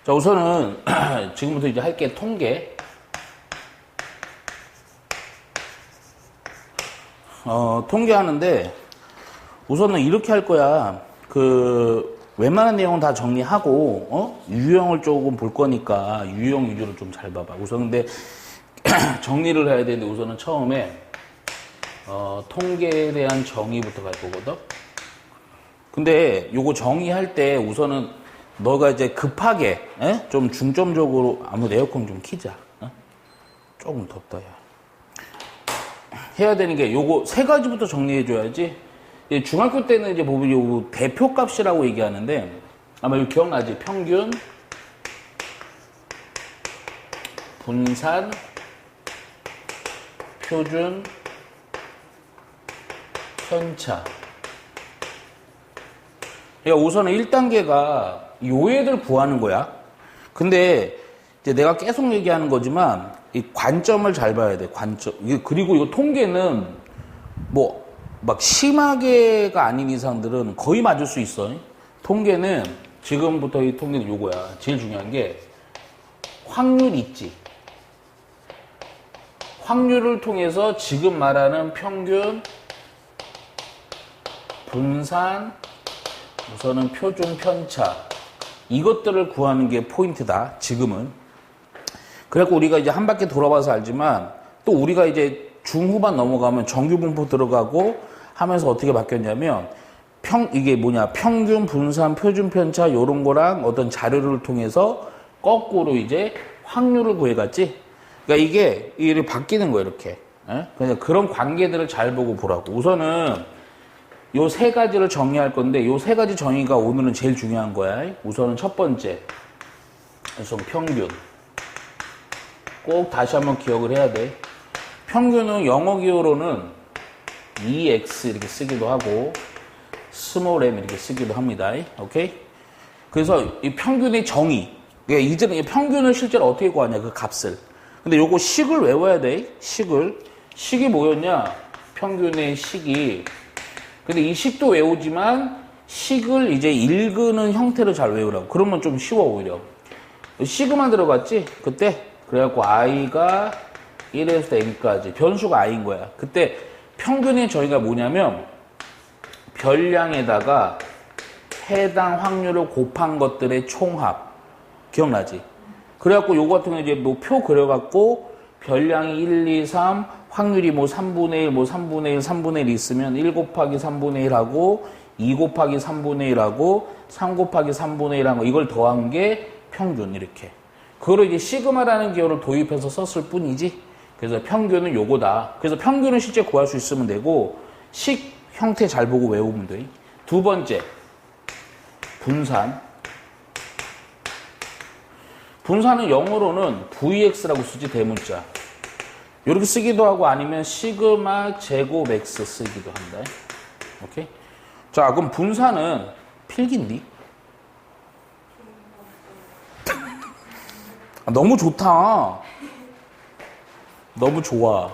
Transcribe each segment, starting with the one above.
자, 우선은 지금부터 이제 할게 통계. 통계하는데 우선은 이렇게 할 거야. 웬만한 내용은 다 정리하고 유형을 조금 볼 거니까 유형 위주로 좀 잘 봐봐. 우선 근데 정리를 해야 되는데 우선은 처음에 통계에 대한 정의부터 갈 거거든. 근데 요거 정의할 때 우선은 너가 이제 급하게 좀 중점적으로 아무래도 에어컨 좀 키자. 조금 덥다 야. 해야 되는 게 요거 세 가지부터 정리해 줘야지. 중학교 때는 이제 보면 요 대표값이라고 얘기하는데 아마 이거 기억나지? 평균, 분산, 표준, 편차. 그러니까 우선은 1단계가 요 애들 구하는 거야. 근데 이제 내가 계속 얘기하는 거지만 이 관점을 잘 봐야 돼. 관점. 그리고 이거 통계는 뭐 막 심하게가 아닌 이상들은 거의 맞을 수 있어. 통계는 지금부터 이 통계는 요거야. 제일 중요한 게 확률 있지. 확률을 통해서 지금 말하는 평균, 분산, 우선은 표준 편차 이것들을 구하는 게 포인트다. 지금은. 그래갖고 우리가 이제 한 바퀴 돌아봐서 알지만 또 우리가 이제 중후반 넘어가면 정규분포 들어가고 하면서 어떻게 바뀌었냐면 이게 뭐냐 평균, 분산, 표준 편차 요런 거랑 어떤 자료를 통해서 거꾸로 이제 확률을 구해갔지. 그러니까 이게 바뀌는 거예요. 이렇게. 그냥 그런 관계들을 잘 보고 보라고. 우선은 요 세 가지를 정리할 건데 요 세 가지 정의가 오늘은 제일 중요한 거야. 우선은 첫 번째 우선 평균 꼭 다시 한번 기억을 해야 돼. 평균은 영어 기호로는 EX 이렇게 쓰기도 하고 스몰 m 이렇게 쓰기도 합니다. 오케이? 그래서 이 평균의 정의. 그러니까 이제는 이 평균을 실제로 어떻게 구하냐 그 값을. 근데 요거 식을 외워야 돼. 식이 뭐였냐? 평균의 식이. 근데 이 식도 외우지만 식을 이제 읽는 형태로 잘 외우라고. 그러면 좀 쉬워 오히려. 시그마 들어갔지? 그때? 그래갖고 i가 1에서 n까지. 변수가 i인 거야. 그때 평균의 정의가 뭐냐면 별량에다가 해당 확률을 곱한 것들의 총합. 기억나지? 그래갖고 요거 같은 경우는 이제 뭐 표 그려갖고 별량이 1, 2, 3 확률이 뭐 3분의 1, 뭐 3분의 1, 3분의 1 있으면 1 곱하기 3분의 1 하고 2 곱하기 3분의 1 하고 3 곱하기 3분의 1 하고 이걸 더한 게 평균 이렇게. 그거를 이제 시그마라는 기호를 도입해서 썼을 뿐이지. 그래서 평균은 요거다. 그래서 평균은 실제 구할 수 있으면 되고 식 형태 잘 보고 외우면 돼. 두 번째 분산. 분산은 영어로는 VX라고 쓰지 대문자. 이렇게 쓰기도 하고 아니면 시그마 제곱 X 쓰기도 한다. 오케이? 자, 그럼 분산은 필기인데? 너무 좋다. 너무 좋아.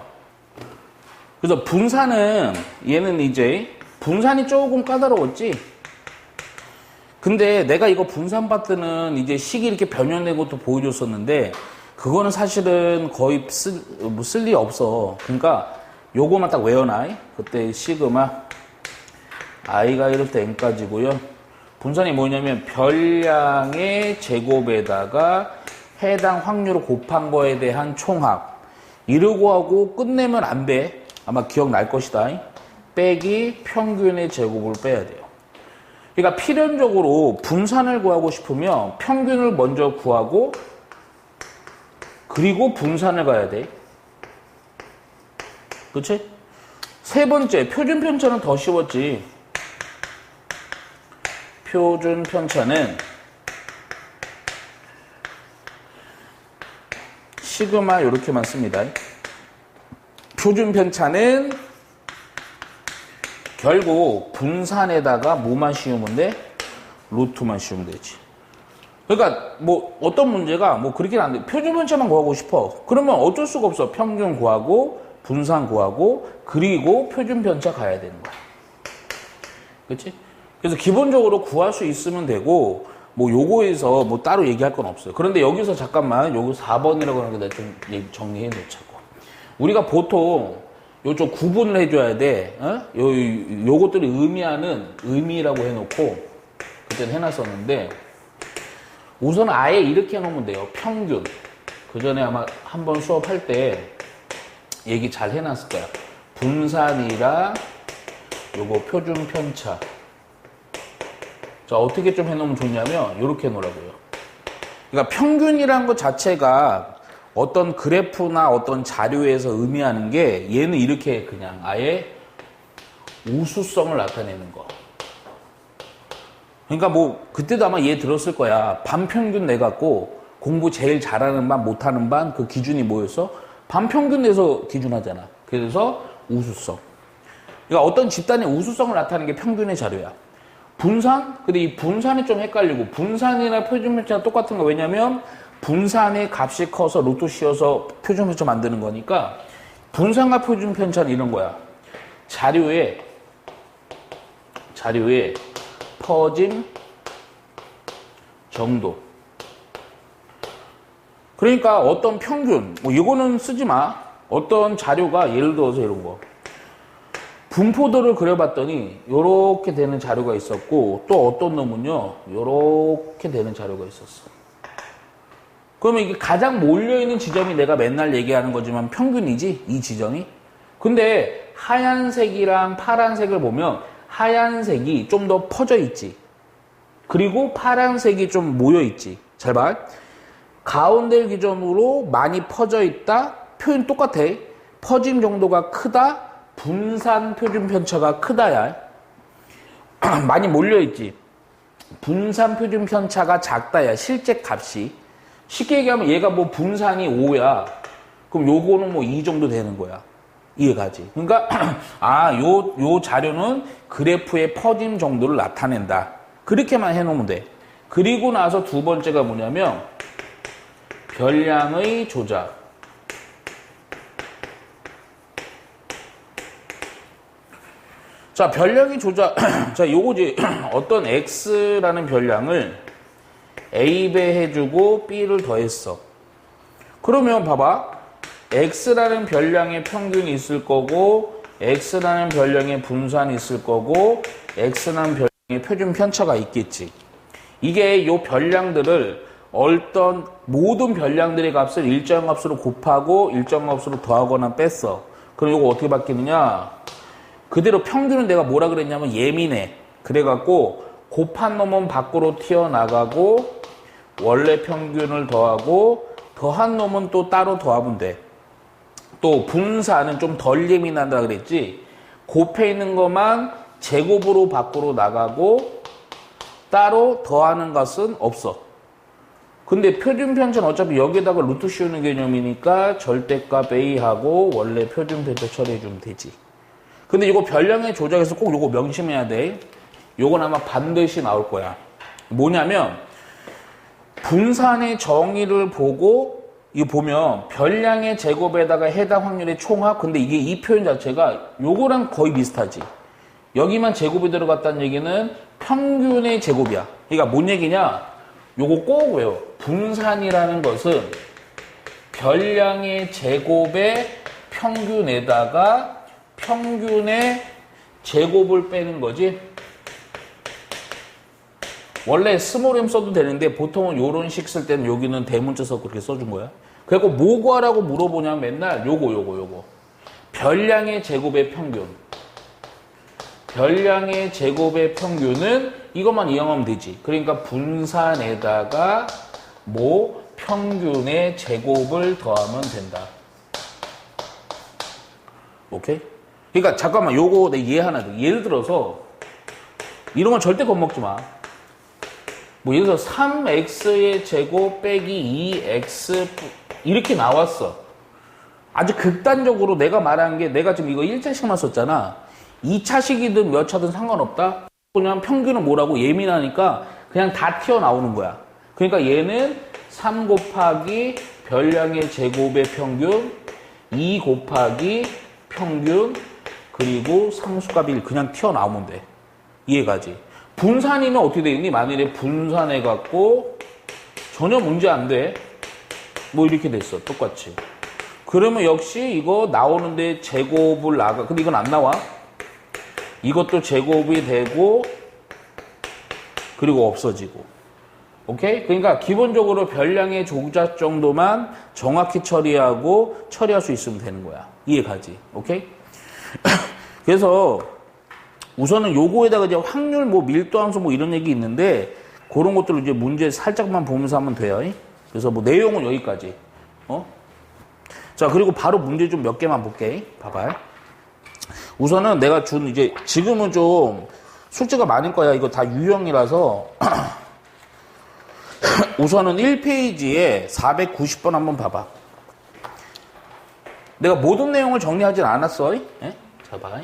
그래서 분산은 얘는 이제 분산이 조금 까다로웠지. 근데 내가 이거 분산 파트는 이제 식이 이렇게 변형된 것도 보여줬었는데 그거는 사실은 거의 쓸 리 없어. 그러니까 요거만 딱 외워놔. 그때 시그마 i가 이럴 때 n까지고요. 분산이 뭐냐면 별량의 제곱에다가 해당 확률을 곱한 거에 대한 총합. 이러고 하고 끝내면 안 돼. 아마 기억날 것이다. 빼기 평균의 제곱을 빼야 돼요. 그러니까 필연적으로 분산을 구하고 싶으면 평균을 먼저 구하고 그리고 분산을 가야 돼. 그치? 세 번째, 표준 편차는 더 쉬웠지. 표준 편차는 시그마 이렇게만 씁니다. 표준 편차는 결국 분산에다가 뭐만 씌우면 돼? 루트만 씌우면 되지. 그러니까 뭐 어떤 문제가 뭐 그렇게는 안 돼. 표준 편차만 구하고 싶어. 그러면 어쩔 수가 없어. 평균 구하고 분산 구하고 그리고 표준 편차 가야 되는 거야. 그렇지? 그래서 기본적으로 구할 수 있으면 되고 뭐 요거에서 뭐 따로 얘기할 건 없어요. 그런데 여기서 잠깐만 요거 4번이라고 하는 게 내가 좀 정리해 놓자고. 우리가 보통 요쪽 구분을 해줘야 돼. 요것들이 의미하는 의미라고 해놓고 그때는 해놨었는데 우선 아예 이렇게 해놓으면 돼요. 평균. 그 전에 아마 한번 수업할 때 얘기 잘 해놨을 거야. 분산이랑 요거 표준 편차. 자, 어떻게 좀 해놓으면 좋냐면 이렇게 해놓으라고요. 그러니까 평균이란 것 자체가 어떤 그래프나 어떤 자료에서 의미하는 게 얘는 이렇게 그냥 아예 우수성을 나타내는 거. 그러니까 뭐 그때도 아마 얘 들었을 거야. 반평균 내갖고 공부 제일 잘하는 반 못하는 반 그 기준이 뭐였어? 반평균 내서 기준하잖아. 그래서 우수성. 그러니까 어떤 집단의 우수성을 나타내는 게 평균의 자료야. 분산? 근데 이 분산이 좀 헷갈리고 분산이나 표준편차가 똑같은 거. 왜냐면 분산의 값이 커서 로또 씌워서 표준편차 만드는 거니까 분산과 표준편차는 이런 거야. 자료에 퍼짐 정도. 그러니까 어떤 평균, 뭐 이거는 쓰지 마. 어떤 자료가 예를 들어서 이런 거. 분포도를 그려봤더니 이렇게 되는 자료가 있었고 또 어떤 놈은요 이렇게 되는 자료가 있었어. 그러면 이게 가장 몰려있는 지점이 내가 맨날 얘기하는 거지만 평균이지, 이 지점이. 근데 하얀색이랑 파란색을 보면 하얀색이 좀 더 퍼져 있지. 그리고 파란색이 좀 모여 있지. 잘 봐. 가운데를 기점으로 많이 퍼져 있다. 표현 똑같아. 퍼짐 정도가 크다. 분산 표준 편차가 크다야. 많이 몰려 있지. 분산 표준 편차가 작다야. 실제 값이. 쉽게 얘기하면 얘가 뭐 분산이 5야. 그럼 요거는 뭐 2 정도 되는 거야. 이해가지? 그러니까 요 자료는 그래프의 퍼짐 정도를 나타낸다. 그렇게만 해놓으면 돼. 그리고 나서 두 번째가 뭐냐면 별량의 조작. 자, 별량의 조작. 자, 요거지. 어떤 X라는 별량을 A 배 해주고 B를 더했어. 그러면 봐봐. X라는 별량의 평균이 있을 거고, X라는 별량의 분산이 있을 거고, X라는 별량의 표준 편차가 있겠지. 이게 요 별량들을 어떤 모든 별량들의 값을 일정 값으로 곱하고 일정 값으로 더하거나 뺐어. 그럼 요거 어떻게 바뀌느냐? 그대로 평균은 내가 뭐라 그랬냐면 예민해. 그래갖고 곱한 놈은 밖으로 튀어나가고 원래 평균을 더하고 더한 놈은 또 따로 더하면 돼. 또 분산은 좀 덜 예민하다 그랬지. 곱해 있는 것만 제곱으로 밖으로 나가고 따로 더하는 것은 없어. 근데 표준편차는 어차피 여기에다가 루트 씌우는 개념이니까 절대값 A하고 원래 표준편차 처리해주면 되지. 근데 이거 별량의 조작에서 꼭 이거 명심해야 돼. 이건 아마 반드시 나올 거야. 뭐냐면 분산의 정의를 보고 이거 보면 별량의 제곱에다가 해당 확률의 총합. 근데 이게 이 표현 자체가 요거랑 거의 비슷하지. 여기만 제곱이 들어갔다는 얘기는 평균의 제곱이야. 그러니까 뭔 얘기냐? 요거 꼭 외워. 분산이라는 것은 별량의 제곱의 평균에다가 평균의 제곱을 빼는 거지. 원래 스몰 M 써도 되는데 보통은 요런 식 쓸 때는 여기는 대문자 써 그렇게 써준 거야. 그래갖고 뭐 구하라고 물어보냐면 맨날 요거. 별량의 제곱의 평균. 별량의 제곱의 평균은 이것만 이용하면 되지. 그러니까 분산에다가 뭐 평균의 제곱을 더하면 된다. 오케이? 그러니까 잠깐만 요거 내 예 하나 더. 예를 들어서 이런 건 절대 겁먹지 마. 뭐 예를 들어서 3x의 제곱 빼기 2x 이렇게 나왔어. 아주 극단적으로 내가 말한 게 내가 지금 이거 1차식만 썼잖아. 2차식이든 몇 차든 상관없다. 그냥 평균은 뭐라고 예민하니까 그냥 다 튀어나오는 거야. 그러니까 얘는 3 곱하기 별량의 제곱의 평균 2 곱하기 평균 그리고 상수값이 1 그냥 튀어나오면 돼. 이해가지? 분산이면 어떻게 되겠니? 만일에 분산해갖고 전혀 문제 안 돼. 뭐 이렇게 됐어. 똑같이. 그러면 역시 이거 나오는데 제곱을 나가. 근데 이건 안 나와. 이것도 제곱이 되고 그리고 없어지고. 오케이? 그러니까 기본적으로 별량의 조작 정도만 정확히 처리하고 처리할 수 있으면 되는 거야. 이해가지? 오케이? 그래서 우선은 요거에다가 이제 확률, 뭐 밀도함수 뭐 이런 얘기 있는데 그런 것들을 이제 문제 살짝만 보면서 하면 돼요. 그래서 뭐 내용은 여기까지. 자, 그리고 바로 문제 좀 몇 개만 볼게. 봐봐. 우선은 내가 준 이제 지금은 좀 숙제가 많을 거야. 이거 다 유형이라서 우선은 1페이지에 490번 한번 봐봐. 내가 모든 내용을 정리하진 않았어. 자, 봐.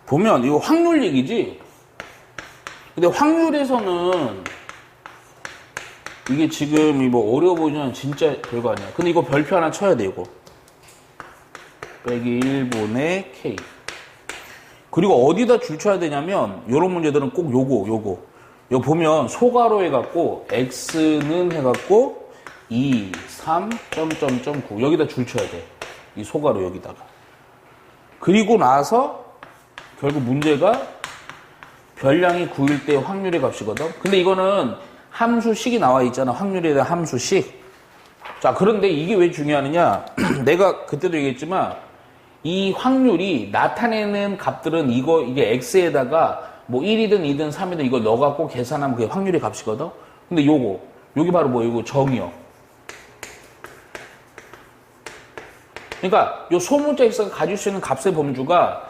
보면 이거 확률 얘기지. 근데 확률에서는 이게 지금 뭐 어려워 보이면 진짜 별거 아니야. 근데 이거 별표 하나 쳐야 돼. 이거 빼기 1분의 K. 그리고 어디다 줄 쳐야 되냐면 이런 문제들은 꼭 요거 보면 소가로 해갖고 X는 해갖고 2, 3, 점점점 9 여기다 줄 쳐야 돼. 이 소가로 여기다가. 그리고 나서 결국 문제가 별량이 9일 때 확률의 값이거든. 근데 이거는 함수식이 나와 있잖아. 확률에 대한 함수식. 자, 그런데 이게 왜 중요하느냐? 내가 그때도 얘기했지만 이 확률이 나타내는 값들은 이게 x에다가 뭐 1이든 2든 3이든 이거 넣어갖고 계산하면 그게 확률의 값이거든. 근데 여기 바로 뭐 이거 정이요. 그러니까 요 소문자 x가 가질 수 있는 값의 범주가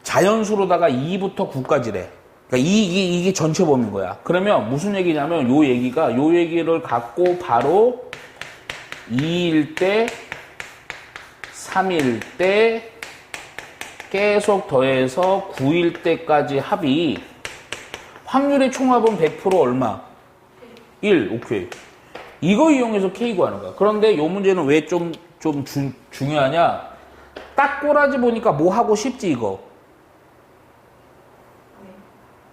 자연수로다가 2부터 9까지래. 그러니까 이게 전체 범위인 거야. 그러면 무슨 얘기냐면 요 얘기를 갖고 바로 2일 때, 3일 때 계속 더해서 9일 때까지 합이 확률의 총합은 100% 얼마? 1. 오케이. 이거 이용해서 K 구하는 거야. 그런데 요 문제는 왜 좀 중요하냐? 딱 꼬라지 보니까 뭐 하고 싶지 이거.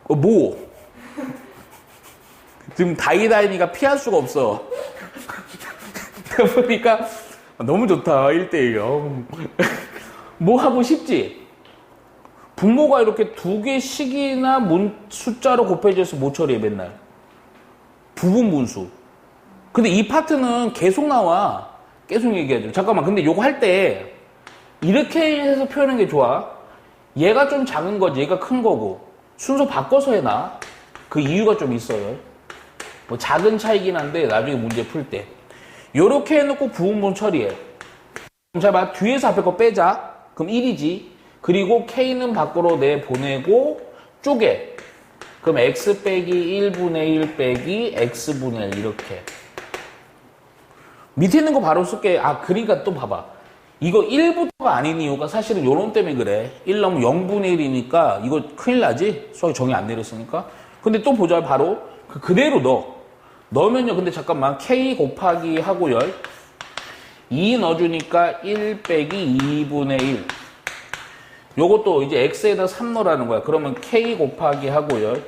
뭐? 지금 다이다이니까 피할 수가 없어. 그러니까 너무 좋다. 1대1. 뭐 하고 싶지? 분모가 이렇게 두 개씩이나 숫자로 곱해져서 못 처리해 맨날. 부분분수. 근데 이 파트는 계속 나와. 계속 얘기하죠. 잠깐만. 근데 요거 할 때 이렇게 해서 표현하는 게 좋아. 얘가 좀 작은 거지. 얘가 큰 거고. 순서 바꿔서 해놔. 그 이유가 좀 있어요. 뭐 작은 차이긴 한데 나중에 문제 풀 때. 요렇게 해놓고 부분분 처리해. 그럼 잘 봐. 뒤에서 앞에 거 빼자. 그럼 1이지. 그리고 K는 밖으로 내보내고 쪼개. 그럼 X 빼기 1분의 1 빼기 X분의 1 이렇게. 밑에 있는 거 바로 쓸게. 그러니까 또 봐봐. 이거 1부터가 아닌 이유가 사실은 요런 때문에 그래. 1 넣으면 0분의 1이니까 이거 큰일 나지? 수학이 정의 안 내렸으니까. 근데 또 보자. 바로 그대로 넣으면요. 근데 잠깐만. K 곱하기 하고 열 2 넣어주니까 1 빼기 2분의 1. 요것도 이제 X에다 3 넣으라는 거야. 그러면 K 곱하기 하고 열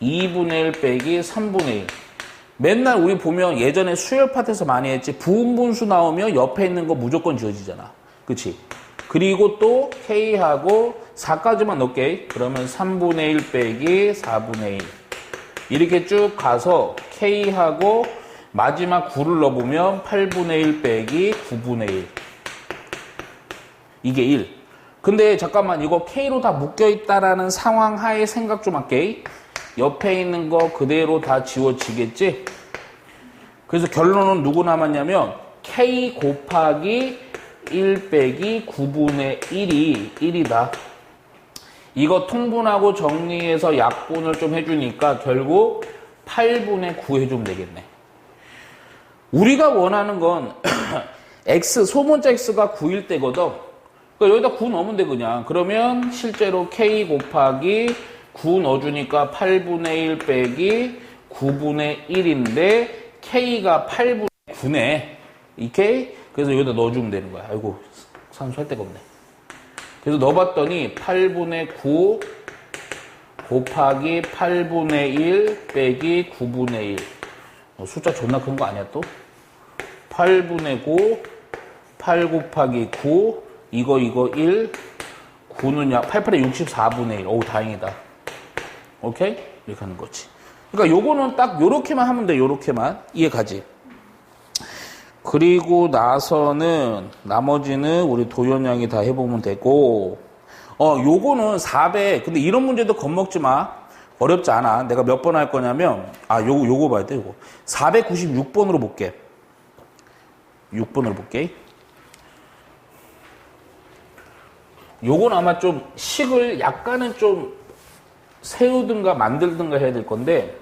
2분의 1 빼기 3분의 1. 맨날 우리 보면 예전에 수열 파트에서 많이 했지. 부분분수 나오면 옆에 있는 거 무조건 지워지잖아. 그치? 그리고 또 K하고 4까지만 넣을게. 그러면 3분의 1 빼기 4분의 1. 이렇게 쭉 가서 K하고 마지막 9를 넣어보면 8분의 1 빼기 9분의 1. 이게 1. 근데 잠깐만 이거 K로 다 묶여있다라는 상황 하에 생각 좀 할게. 옆에 있는 거 그대로 다 지워지겠지? 그래서 결론은 누구 남았냐면 K 곱하기 1 빼기 9분의 1이 1이다. 이거 통분하고 정리해서 약분을 좀 해주니까 결국 8분의 9 해주면 되겠네. 우리가 원하는 건 x, 소문자 x가 9일 때거든. 그러니까 여기다 9 넣으면 돼, 그냥. 그러면 실제로 k 곱하기 9 넣어주니까 8분의 1 빼기 9분의 1인데 k가 8분의 9네. 이 k? 그래서 여기다 넣어주면 되는 거야. 아이고, 산수할 데가 없네. 그래서 넣어봤더니 8분의 9 곱하기 8분의 1 빼기 9분의 1. 숫자 존나 큰 거 아니야 또? 8분의 9, 8 곱하기 9, 이거 1, 9는 약 88에 64분의 1. 어우, 다행이다. 오케이? 이렇게 하는 거지. 그러니까 요거는 딱 요렇게만 하면 돼. 요렇게만. 이해 가지? 그리고 나서는 나머지는 우리 도연 양이 다 해보면 되고, 요거는 400. 근데 이런 문제도 겁먹지 마. 어렵지 않아. 내가 몇 번 할 거냐면, 요거 봐야 돼, 요거. 496번으로 볼게. 6번으로 볼게. 요건 아마 좀 식을 약간은 좀 세우든가 만들든가 해야 될 건데,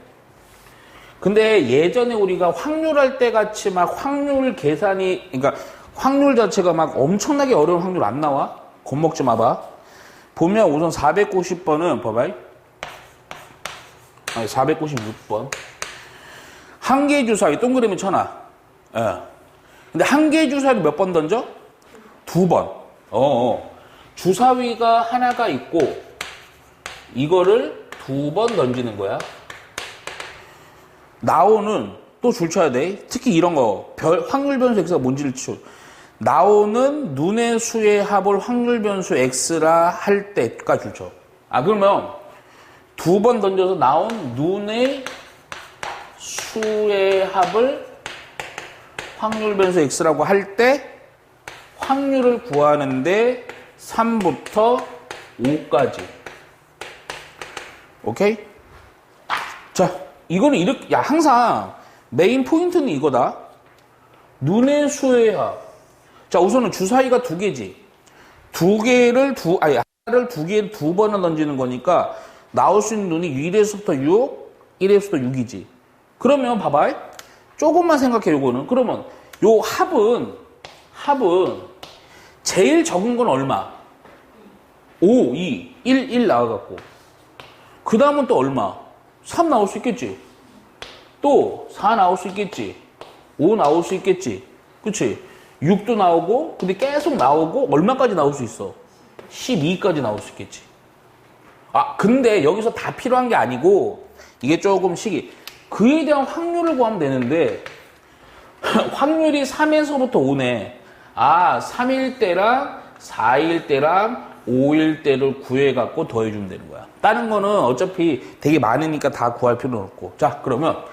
근데 예전에 우리가 확률할 때 같이 막 확률 계산이, 그러니까 확률 자체가 막 엄청나게 어려운 확률 안 나와. 겁먹지 마봐. 보면 우선 490번은 봐봐요. 496번. 한 개의 주사위 동그라미 쳐놔. 예. 근데 한 개의 주사위를 몇 번 던져? 2번. 주사위가 하나가 있고 이거를 2번 던지는 거야. 나오는 또 줄 쳐야 돼. 특히 이런 거 확률 변수 x가 뭔지를 쳐. 나오는 눈의 수의 합을 확률 변수 x라 할 때가 줄 쳐. 그러면 2번 던져서 나온 눈의 수의 합을 확률 변수 x라고 할 때 확률을 구하는데 3부터 5까지. 오케이? 자, 이거는 이렇게, 항상 메인 포인트는 이거다. 눈의 수의 합. 자, 우선은 주사위가 2개지. 하나를 2개를 2번을 던지는 거니까 나올 수 있는 눈이 1에서부터 6, 1에서부터 6이지. 그러면 봐봐. 조금만 생각해, 요거는. 그러면 요 합은 제일 적은 건 얼마? 5, 2, 1 나와갖고. 그 다음은 또 얼마? 3 나올 수 있겠지. 또 4 나올 수 있겠지. 5 나올 수 있겠지. 그치? 6도 나오고, 근데 계속 나오고, 얼마까지 나올 수 있어? 12까지 나올 수 있겠지. 근데 여기서 다 필요한 게 아니고, 이게 조금 그에 대한 확률을 구하면 되는데, 확률이 3에서부터 5네. 3일 때랑 4일 때랑 5일 때를 구해갖고 더해주면 되는 거야. 다른 거는 어차피 되게 많으니까 다 구할 필요는 없고. 자, 그러면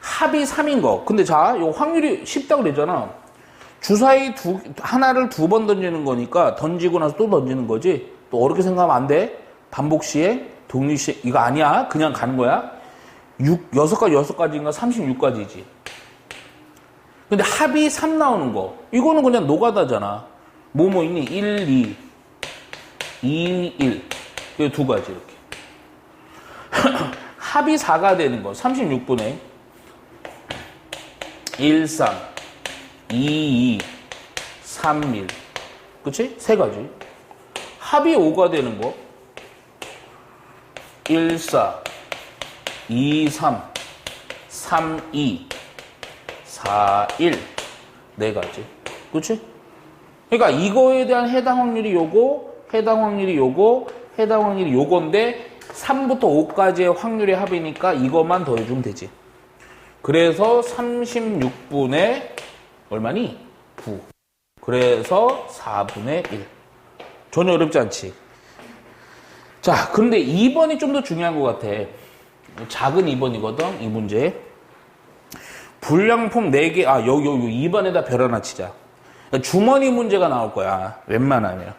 합이 3인 거. 근데 자, 요 확률이 쉽다고 그랬잖아. 주사위 하나를 2번 던지는 거니까 던지고 나서 또 던지는 거지. 또 어렵게 생각하면 안 돼. 반복 시에, 독립 시에. 이거 아니야. 그냥 가는 거야. 6가지인가 36가지지. 근데 합이 3 나오는 거. 이거는 그냥 노가다잖아. 뭐뭐 있니? 1, 2, 2, 1. 이 2가지 이렇게. 합이 4가 되는 거. 36분의 1, 3, 2, 2, 3, 1. 그치? 3가지. 합이 5가 되는 거. 1, 4, 2, 3, 3, 2, 4, 1. 4가지. 그치? 그러니까 이거에 대한 해당 확률이 요거, 해당 확률이 요거, 해당 확률이 요건데 3부터 5까지의 확률의 합이니까 이것만 더해주면 되지. 그래서 36분의 얼마니? 9. 그래서 4분의 1. 전혀 어렵지 않지. 자, 근데 2번이 좀 더 중요한 것 같아. 작은 2번이거든, 이 문제. 불량품 4개, 여기 2번에다 별 하나 치자. 주머니 문제가 나올 거야, 웬만하면.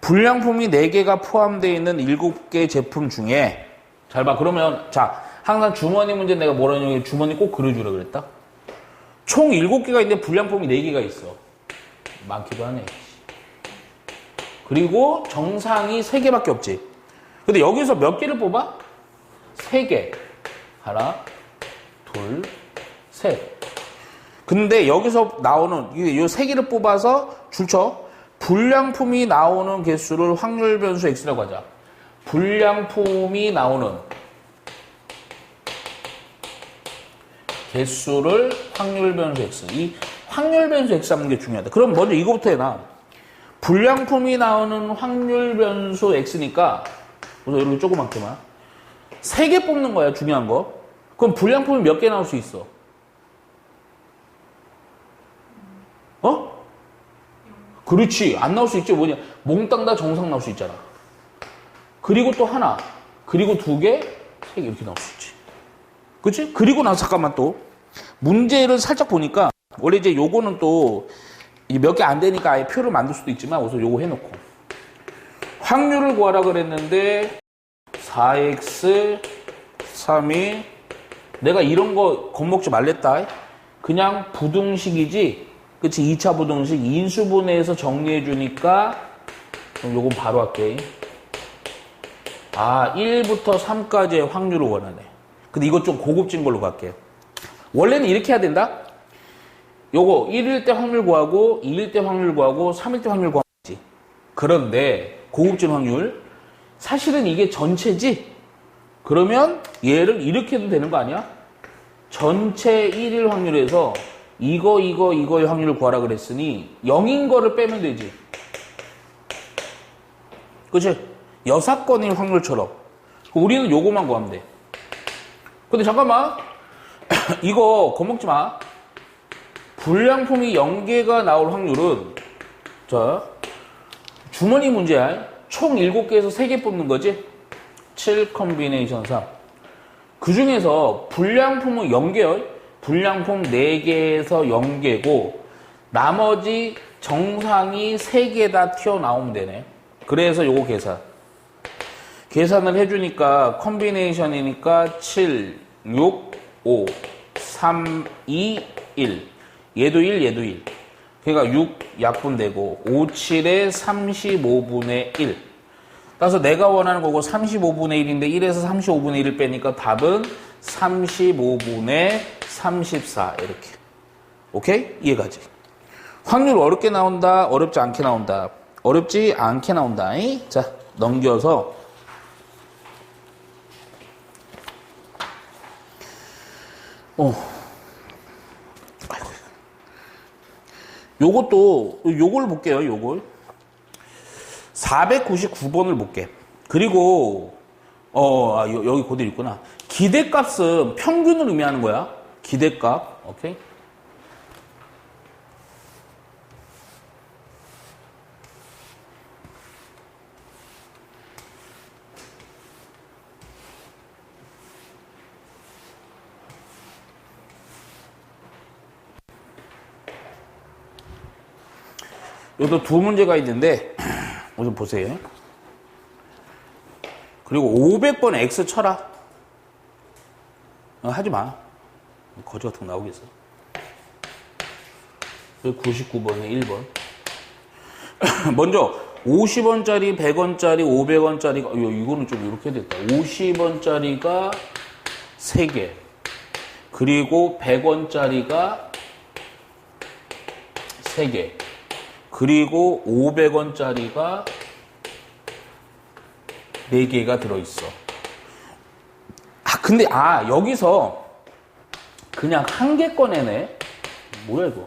불량품이 4개가 포함되어 있는 7개 제품 중에, 잘 봐. 그러면, 자, 항상 주머니 문제 내가 뭐라 하냐면 주머니 꼭 그려주라 그랬다? 총 7개가 있는데 불량품이 4개가 있어. 많기도 하네. 그리고 정상이 3개밖에 없지. 근데 여기서 몇 개를 뽑아? 3개. 하나, 둘, 셋. 근데 여기서 나오는 이 세 개를 뽑아서 줄쳐. 불량품이 나오는 개수를 확률 변수 x라고 하자. 불량품이 나오는 개수를 확률 변수 x. 이 확률 변수 x 잡는 게 중요하다. 그럼 먼저 이거부터 해놔. 불량품이 나오는 확률 변수 x니까 우선 이렇게 조그맣게만 3개 뽑는 거야, 중요한 거. 그럼 불량품이 몇 개 나올 수 있어? 어? 그렇지. 안 나올 수 있지. 뭐냐. 몽땅 다 정상 나올 수 있잖아. 그리고 또 하나. 그리고 2개, 3개 이렇게 나올 수 있지. 그치? 그리고 나서 잠깐만 또 문제를 살짝 보니까 원래 이제 요거는 또 몇 개 안 되니까 아예 표를 만들 수도 있지만 우선 요거 해놓고 확률을 구하라 그랬는데 4x 3이 내가 이런 거 겁먹지 말랬다. 그냥 부등식이지. 그치? 2차 부등식 인수분해해서 정리해 주니까 그럼 요건 바로 할게. 1부터 3까지의 확률을 원하네. 근데 이거 좀 고급진 걸로 갈게요. 원래는 이렇게 해야 된다. 요거 1일 때 확률 구하고 2일 때 확률 구하고 3일 때 확률 구하지. 그런데 고급진 확률 사실은 이게 전체지. 그러면 얘를 이렇게 해도 되는 거 아니야? 전체 1일 확률에서 이거의 확률을 구하라 그랬으니 0인 거를 빼면 되지. 그치? 여사건의 확률처럼. 우리는 요거만 구하면 돼. 근데 잠깐만. 이거 겁먹지 마. 불량품이 0개가 나올 확률은 자 주머니 문제야. 총 7개에서 3개 뽑는 거지. 7 컨비네이션 3. 그 중에서 불량품은 0개요. 불량품 4개에서 0개고 나머지 정상이 3개 다 튀어나오면 되네. 그래서 요거 계산을 해주니까 컨비네이션이니까 7, 6, 5, 3, 2, 1. 얘도 1, 얘도 1. 그러니까 6 약분되고 5, 7에 35분의 1. 따라서 내가 원하는 거고 35분의 1인데 1에서 35분의 1을 빼니까 답은 35분의 34 이렇게. 오케이? 이해가지? 확률 어렵게 나온다, 어렵지 않게 나온다. 어렵지 않게 나온다. 자, 넘겨서 요걸 볼게요, 요걸. 499번을 볼게. 그리고, 여기 그대로 있구나. 기대값은 평균을 의미하는 거야. 기대값. 오케이? 여기도 두 문제가 있는데 좀 보세요. 그리고 500번 X 쳐라. 하지 마. 거지 같은 거 나오겠어. 99번에 1번. 먼저 50원짜리, 100원짜리, 500원짜리가 이거는 좀 이렇게 됐다. 50원짜리가 3개. 그리고 100원짜리가 3개. 그리고 500원짜리가 4개가 들어있어. 근데 여기서 그냥 한 개 꺼내네. 뭐야 이거.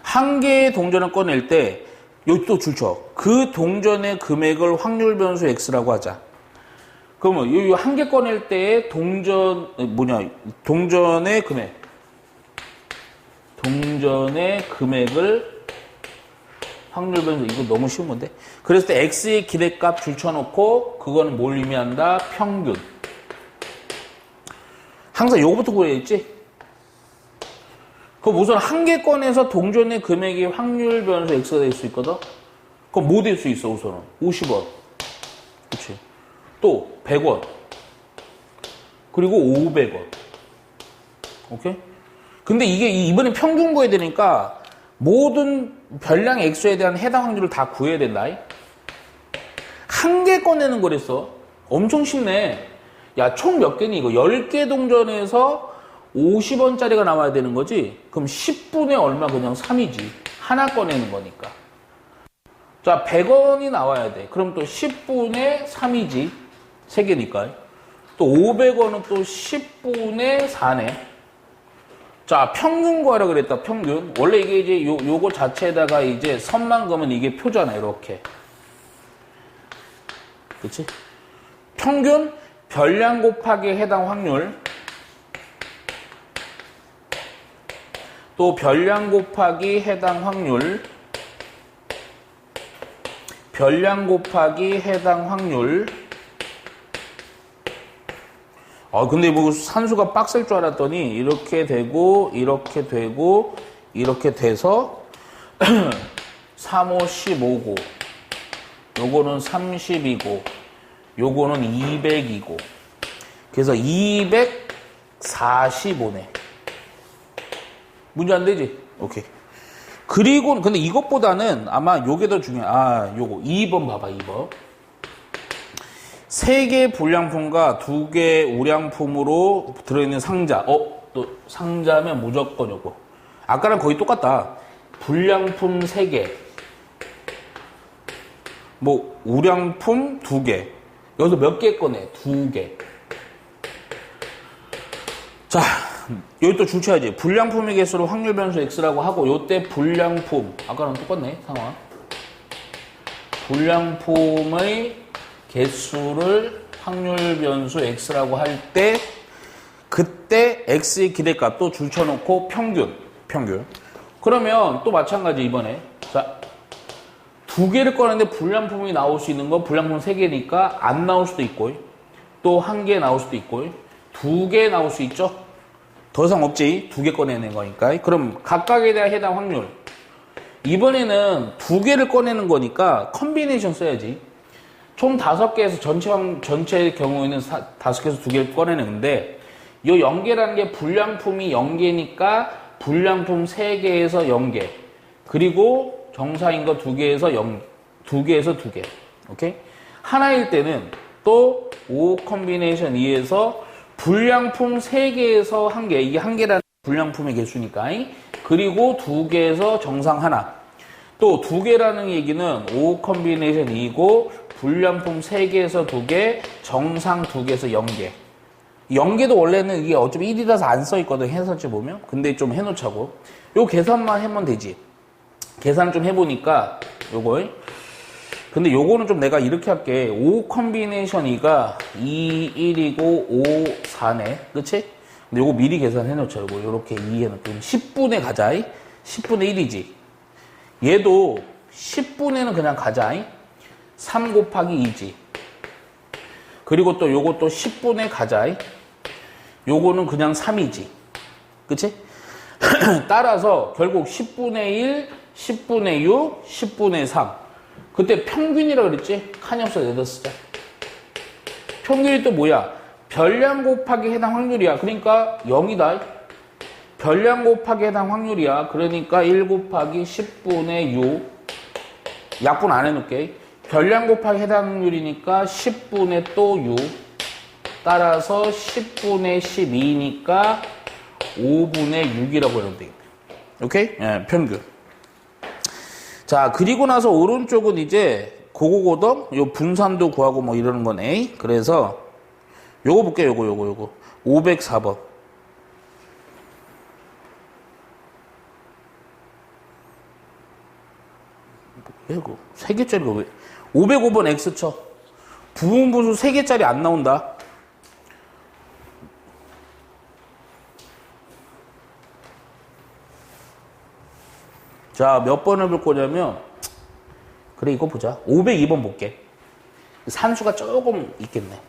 한 개의 동전을 꺼낼 때 여기 또 줄쳐. 그 동전의 금액을 확률 변수 x라고 하자. 그러면 이 한 개 꺼낼 때의 동전의 금액을 확률 변수, 이거 너무 쉬운 건데. 그랬을 때 x의 기대값 줄쳐놓고 그거는 뭘 의미한다? 평균. 항상 요거부터 구해야겠지? 그럼 우선 한 개 꺼내서 동전의 금액이 확률 변수 x가 될 수 있거든? 그럼 뭐 될 수 있어, 우선은? 50원. 그치? 또 100원. 그리고 500원. 오케이? 근데 이게 이번엔 평균 구해야 되니까 모든 별량 액수에 대한 해당 확률을 다 구해야 된다. 한 개 꺼내는 거랬어. 엄청 쉽네. 야, 총 몇 개니 이거? 10개 동전에서 50원짜리가 나와야 되는 거지? 그럼 10분의 얼마 그냥 3이지. 하나 꺼내는 거니까. 자, 100원이 나와야 돼. 그럼 또 10분의 3이지. 3개니까. 또 500원은 또 10분의 4네. 자, 평균 구하라 그랬다, 평균. 원래 이게 이제 요거 자체에다가 이제 선만 그으면 이게 표잖아, 이렇게. 그치? 평균, 별량 곱하기 해당 확률. 또 별량 곱하기 해당 확률. 별량 곱하기 해당 확률. 근데 뭐 산수가 빡셀 줄 알았더니 이렇게 되고 이렇게 되고 이렇게 돼서 3, 5, 15고 요거는 30이고 요거는 200이고 그래서 245네. 문제 안 되지? 오케이. 그리고 근데 이것보다는 아마 요게 더 중요해. 요거 2번 봐봐. 2번. 3개 불량품과 2개 우량품으로 들어있는 상자. 또 상자면 무조건 요거. 아까랑 거의 똑같다. 불량품 3개. 뭐 우량품 2개. 여기서 몇 개 꺼내? 2개. 자, 여기 또 줄쳐야지. 불량품의 개수를 확률 변수 x라고 하고 요때 불량품. 아까랑 똑같네. 상황. 불량품의 개수를 확률 변수 x라고 할 때 그때 x의 기대값 또 줄쳐놓고 평균. 그러면 또 마찬가지 이번에 자 2개를 꺼냈는데 불량품이 나올 수 있는 거 불량품 3개니까 안 나올 수도 있고 또 1개 나올 수도 있고 2개 나올 수 있죠. 더 이상 없지. 2개 꺼내는 거니까. 그럼 각각에 대한 해당 확률 이번에는 2개를 꺼내는 거니까 컨비네이션 써야지. 총 5개에서 전체의 경우에는 5개에서 2개를 꺼내는데 이 0개라는 게 불량품이 0개니까 불량품 3개에서 0개 그리고 정사인 거 2개에서 2개에서 2개 오케이? 하나일 때는 또 5 컨비네이션 2에서 불량품 3개에서 1개 이게 1개라는 불량품의 개수니까 그리고 2개에서 정상 하나 또 2개라는 얘기는 5 컨비네이션 2이고 불량품 3개에서 2개, 정상 2개에서 0개. 0개도 원래는 이게 어차피 1이라서 안 써있거든, 해설지 보면. 근데 좀 해놓자고. 요 계산만 하면 되지. 계산 좀 해보니까, 요거. 근데 요거는 좀 내가 이렇게 할게. 5 컨비네이션 2가 2, 1이고 5, 4네. 그치? 근데 요거 미리 계산해놓자. 요거 요렇게 2 해놓고. 10분의 가자. 10분의 1이지. 얘도 10분에는 그냥 가자. 3 곱하기 2지. 그리고 또 요것도 10분의 가자. 요거는 그냥 3이지. 그치? 따라서 결국 10분의 1, 10분의 6, 10분의 3. 그때 평균이라 그랬지? 칸이 없어 내다 쓰자. 평균이 또 뭐야? 별량 곱하기 해당 확률이야. 그러니까 0이다. 별량 곱하기 해당 확률이야. 그러니까 1 곱하기 10분의 6. 약분 안 해놓을게. 별량 곱하기 해당 확률이니까 10분의 또 6. 따라서 10분의 12니까 5분의 6이라고 해놓으면 되겠네. 오케이? 예, 평균. 자, 그리고 나서 오른쪽은 이제 고거거든? 요 분산도 구하고 뭐 이러는 거네. 그래서 요거 볼게요. 요거. 504번. 이거 3개짜리가 왜 505번 X 쳐. 부분분수 3개짜리 안 나온다. 자, 몇 번을 볼 거냐면 그래 이거 보자. 502번 볼게. 산수가 조금 있겠네.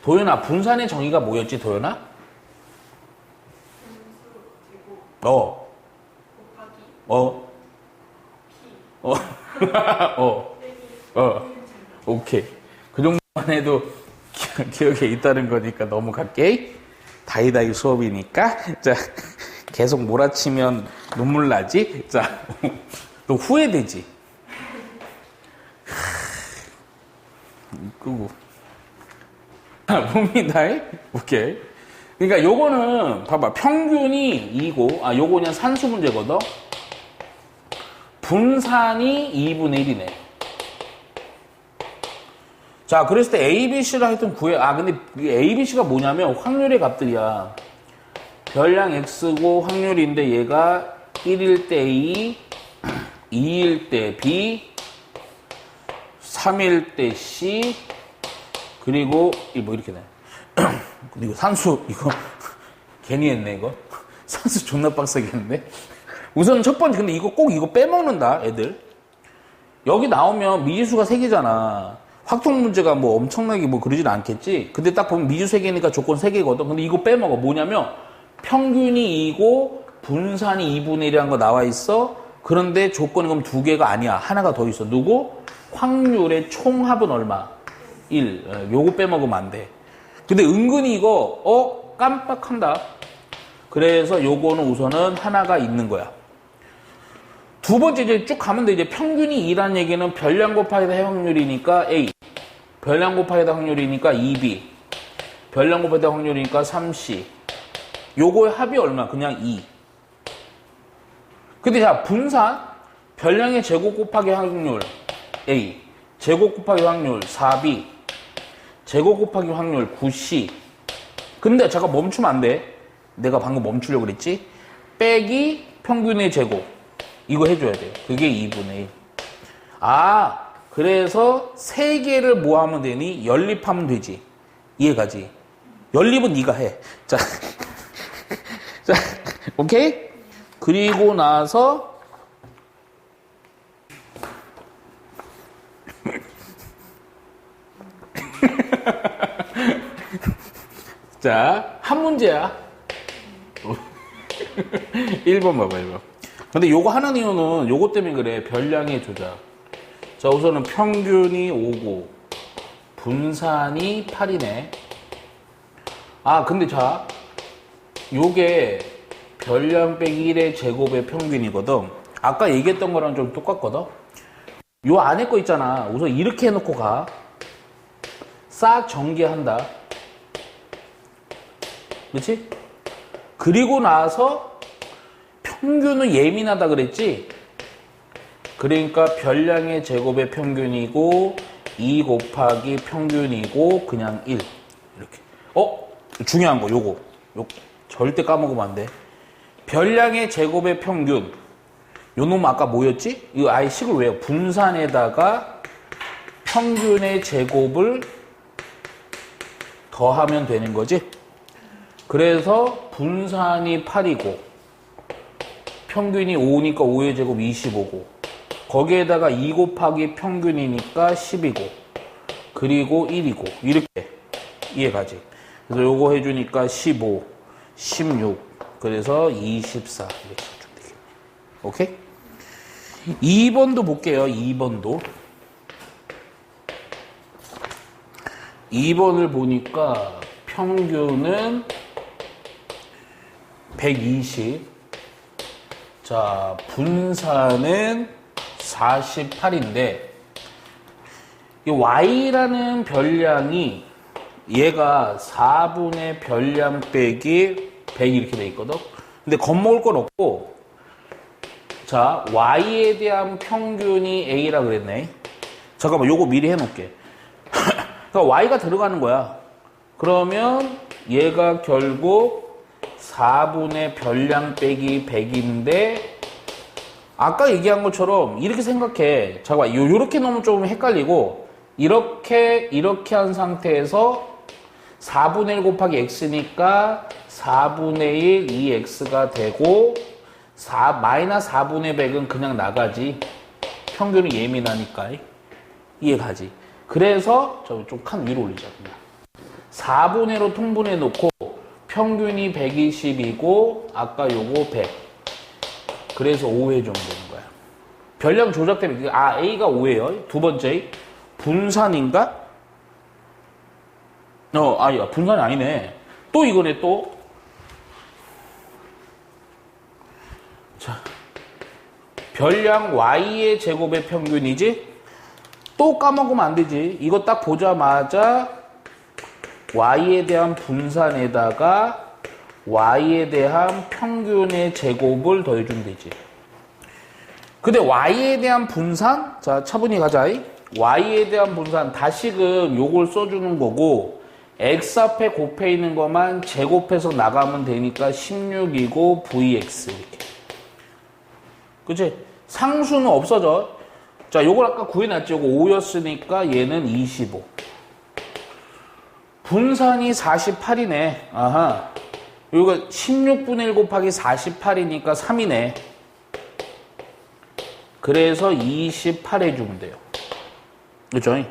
도연아, 분산의 정의가 뭐였지, 도연아? 오케이. 그 정도만 해도 기억에 있다는 거니까 넘어갈게. 다이다이 수업이니까. 자, 계속 몰아치면 눈물 나지? 자, 너 후회되지? 끄고. 봅니다. 오케이. 그러니까 요거는 봐봐. 평균이 2고, 요거 그냥 산수 문제거든. 분산이 2분의 1이네. 자, 그랬을 때 A, B, C를 하여튼 구해. 근데 A, B, C가 뭐냐면 확률의 값들이야. 별량 X고 확률인데 얘가 1일 때 A, 2일 때 B, 3일 때 C, 그리고 뭐 이렇게 돼. 근데 이거 산수 이거 괜히 했네 이거. 산수 존나 빡세게 했는데. 우선 첫 번째 근데 이거 꼭 이거 빼먹는다 애들. 여기 나오면 미지수가 3개잖아. 확통 문제가 뭐 엄청나게 뭐 그러진 않겠지. 근데 딱 보면 미지수 3개니까 조건 3개거든. 근데 이거 빼먹어. 뭐냐면 평균이 2고 분산이 2분의 1이라는 거 나와 있어. 그런데 조건이 그럼 2개가 아니야. 하나가 더 있어. 누구? 확률의 총합은 얼마? 1. 요거 빼먹으면 안 돼. 근데 은근히 이거 깜빡한다. 그래서 요거는 우선은 하나가 있는 거야. 두 번째 이제 쭉 가면 돼. 이제 평균이 2란 얘기는 별량 곱하기다 해확률이니까 A, 별량 곱하기다 확률이니까 2B, 별량 곱하기다 확률이니까 3C. 요거의 합이 얼마? 그냥 2. 근데 자, 분산 별량의 제곱 곱하기 확률 A, 제곱 곱하기 확률 4B, 제곱 곱하기 확률 9C. 근데 잠깐 멈추면 안 돼. 내가 방금 멈추려고 그랬지? 빼기 평균의 제곱. 이거 해줘야 돼. 그게 2분의 1. 그래서 3개를 뭐 하면 되니? 연립하면 되지. 이해가지? 연립은 네가 해. 자, 자, 오케이? 그리고 나서 자, 한 문제야. 1번 봐봐, 1번. 근데 요거 하는 이유는 요거 때문에 그래. 별량의 조작. 자, 우선은 평균이 5고 분산이 8이네. 근데 자, 요게 별량 빼기 1의 제곱의 평균이거든. 아까 얘기했던 거랑 좀 똑같거든. 요 안에 거 있잖아. 우선 이렇게 해놓고 가. 싹 전개한다. 그렇지? 그리고 나서 평균은 예민하다 그랬지? 그러니까 별량의 제곱의 평균이고 2 곱하기 평균이고 그냥 1 이렇게. 중요한 거 요거 절대 까먹으면 안 돼. 별량의 제곱의 평균 요 놈 아까 뭐였지? 이거 아예 식을 왜요? 분산에다가 평균의 제곱을 더하면 되는 거지. 그래서 분산이 8이고 평균이 5니까 5의 제곱 25고 거기에다가 2 곱하기 평균이니까 10이고 그리고 1이고 이렇게 이해가지. 그래서 요거 해주니까 15, 16 그래서 24 이렇게 해주면 되겠네. 오케이? 2번도 볼게요. 2번을 보니까 평균은 120. 자, 분산은 48인데 이 y라는 별량이 얘가 4분의 별량 빼기 100 이렇게 돼 있거든. 근데 겁먹을 건 없고, 자, y에 대한 평균이 a라 그랬네. 잠깐만, 요거 미리 해놓을게. 그러니까 y가 들어가는 거야. 그러면 얘가 결국 4분의 별량 빼기 100인데 아까 얘기한 것처럼 이렇게 생각해. 잠깐만, 요렇게 넣으면 좀 헷갈리고 이렇게 한 상태에서 4분의 1 곱하기 x니까 4분의 1 2x가 되고 마이너스 4분의 100은 그냥 나가지. 평균이 예민하니까. 이해가지? 그래서 좀 칸 위로 올리자. 그냥 4분의 1로 통분해 놓고 평균이 120이고 아까 요거 100. 그래서 5회 정도 되는 거야. 별량 조작 때문에 A가 5회예요. 두 번째 분산인가? 아니야. 분산이 아니네. 또 이거네 또. 자, 별량 y의 제곱의 평균이지? 또 까먹으면 안 되지. 이거 딱 보자마자 y에 대한 분산에다가 y에 대한 평균의 제곱을 더해주면 되지. 근데 y에 대한 분산, 자 차분히 가자. y에 대한 분산 다시금 요걸 써주는 거고 x 앞에 곱해 있는 것만 제곱해서 나가면 되니까 16이고 vx 이렇게. 그치? 상수는 없어져. 자 요걸 아까 구해놨지. 요거 5였으니까 얘는 25. 분산이 48이네. 아하. 요거 16분의 1 곱하기 48이니까 3이네. 그래서 28 해주면 돼요. 그렇죠?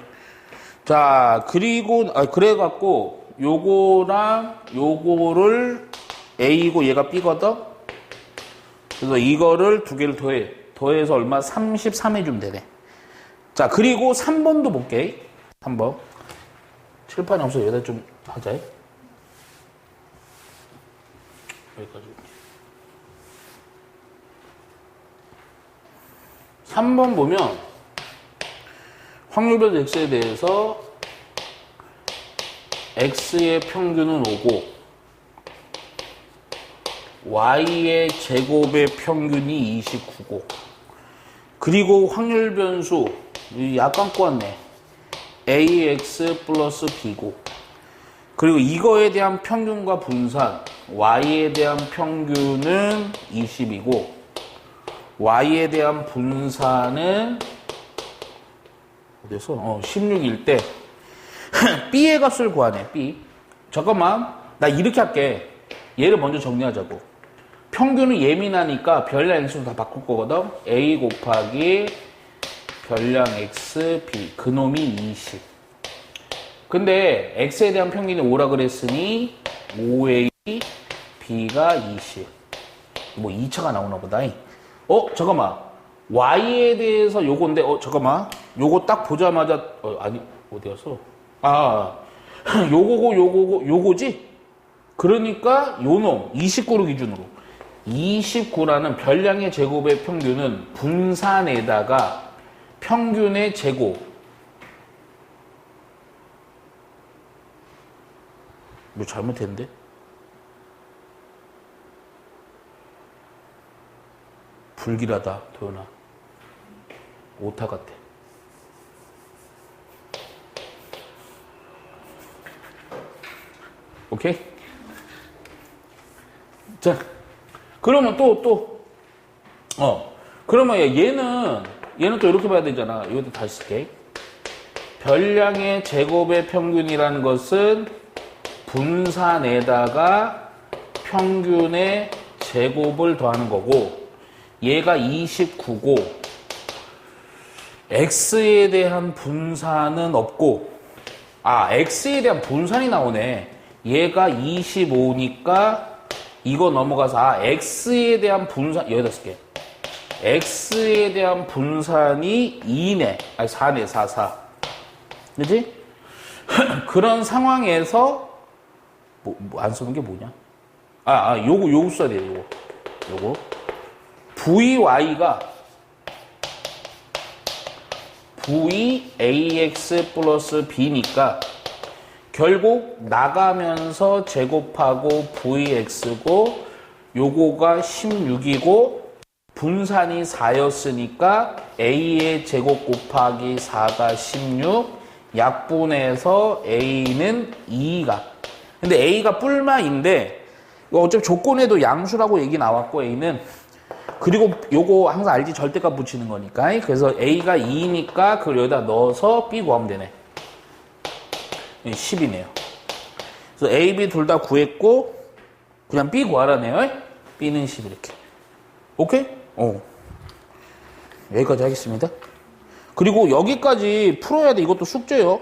자, 그리고, 그래갖고, 요거랑 요거를 A고 얘가 B거든? 그래서 이거를 두 개를 더해. 더해서 얼마? 33 해주면 되네. 자, 그리고 3번도 볼게. 3번. 칠판이 없어. 여기다 좀 하자. 여기까지. 3번 보면 확률별 x에 대해서 x의 평균은 5고 y의 제곱의 평균이 29고 그리고 확률 변수 약간 꼬았네. ax 플러스 b고 그리고 이거에 대한 평균과 분산 y에 대한 평균은 20이고 y에 대한 분산은 어디서? 16일 때 b의 값을 구하네. b. 잠깐만. 나 이렇게 할게. 얘를 먼저 정리하자고. 평균은 예민하니까 별량 x로 다 바꿀 거거든. a 곱하기 별량 x b. 그놈이 20. 근데 x에 대한 평균이 5라 그랬으니 5a b가 20. 뭐 2차가 나오나 보다. 잠깐만. y에 대해서 요건데, 잠깐만. 요거 딱 보자마자, 아니, 어디였어? 요거고, 요거지? 그러니까, 요놈, 29를 기준으로. 29라는 별량의 제곱의 평균은 분산에다가 평균의 제곱. 뭐 잘못했는데? 불길하다, 도연아. 오타 같아. 오케이? 자, 그러면 그러면 얘는 또 이렇게 봐야 되잖아. 이것도 다시 쓸게. 별량의 제곱의 평균이라는 것은 분산에다가 평균의 제곱을 더하는 거고, 얘가 29고, x에 대한 분산은 없고, x에 대한 분산이 나오네. 얘가 25니까, 이거 넘어가서, x에 대한 분산, 여기다 쓸게. x에 대한 분산이 2네. 4네, 4. 그지? 그런 상황에서, 안 쓰는 게 뭐냐? 요거 써야 돼요, 요거. vy가 vax 플러스 b니까 결국 나가면서 제곱하고 vx고 요거가 16이고 분산이 4였으니까 a의 제곱 곱하기 4가 16 약분해서 a는 2가 근데 a가 뿔마인데 이거 어차피 조건에도 양수라고 얘기 나왔고 a는 그리고 요거 항상 알지? 절대값 붙이는 거니까. 그래서 A가 2니까 그걸 여기다 넣어서 B 구하면 되네. 10이네요. 그래서 A, B 둘 다 구했고 그냥 B 구하라네요. B는 10 이렇게. 오케이? 여기까지 하겠습니다. 그리고 여기까지 풀어야 돼. 이것도 숙제요.